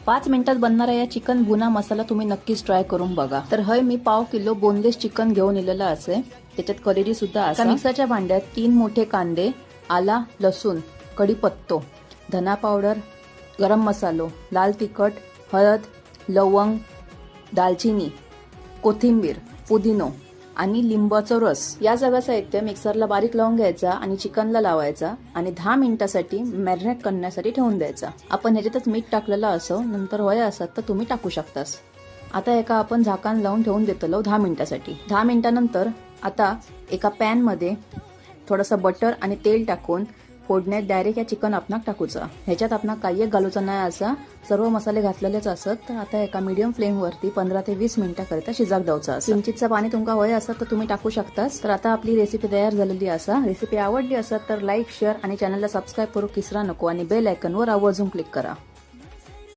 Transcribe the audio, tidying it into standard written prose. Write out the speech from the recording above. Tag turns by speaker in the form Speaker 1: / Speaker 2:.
Speaker 1: 5 मिनिटात बनणारा या चिकन बुना मसाला तुम्ही नक्कीच ट्राय करून बघा। तर हय मी पाव किलो बोनलेस चिकन घेऊन इलेलं असे, त्याच्यात कलेजी सुद्धा असा। मिक्सरच्या भांड्यात 3 मोठे कांदे, आला, लसूण, कढीपत्तो, धना पावडर, गरम मसालो, लाल तिखट, हळद, लवंग, दालचिनी, कोथिंबीर, पुदिनो आणि लिंबाचा रस या सगळं साहित्य मिक्सरला बारीक लावून घ्यायचा आणि चिकनला लावायचा आणि 10 मिनिटांसाठी मॅरिनेट करण्यासाठी ठेवून द्यायचा। आपण ह्याच्यातच मीठ टाकलेलं असं, नंतर हवे असत तर तुम्ही टाकू शकतास। आता एका आपण झाकण लावून ठेवून देतलो 10 मिनिटांसाठी। 10 मिनिटांनंतर आता एका पॅन मध्ये थोडंसं बटर आणि तेल टाकून फोडण्यात डायरेक्ट या चिकन आपणाक टाकूचा। ह्याच्यात आपणाक काही घालूचा नाही असा, सर्व मसाले घातलेलेच असत। तर आता एका मीडियम फ्लेम वरती 15 ते 20 मिनिटांकरिता शिजाक द्यायचा असा। किंचितचं पाणी तुमका हवं असत तर तुम्ही टाकू शकतास। तर आता आपली रेसिपी तयार झालेली असा। रेसिपी आवडली असत तर लाईक, शेअर आणि चॅनलला सबस्क्राईब करू विसरा नको आणि बेल आयकॉनवर आवर्जून क्लिक करा।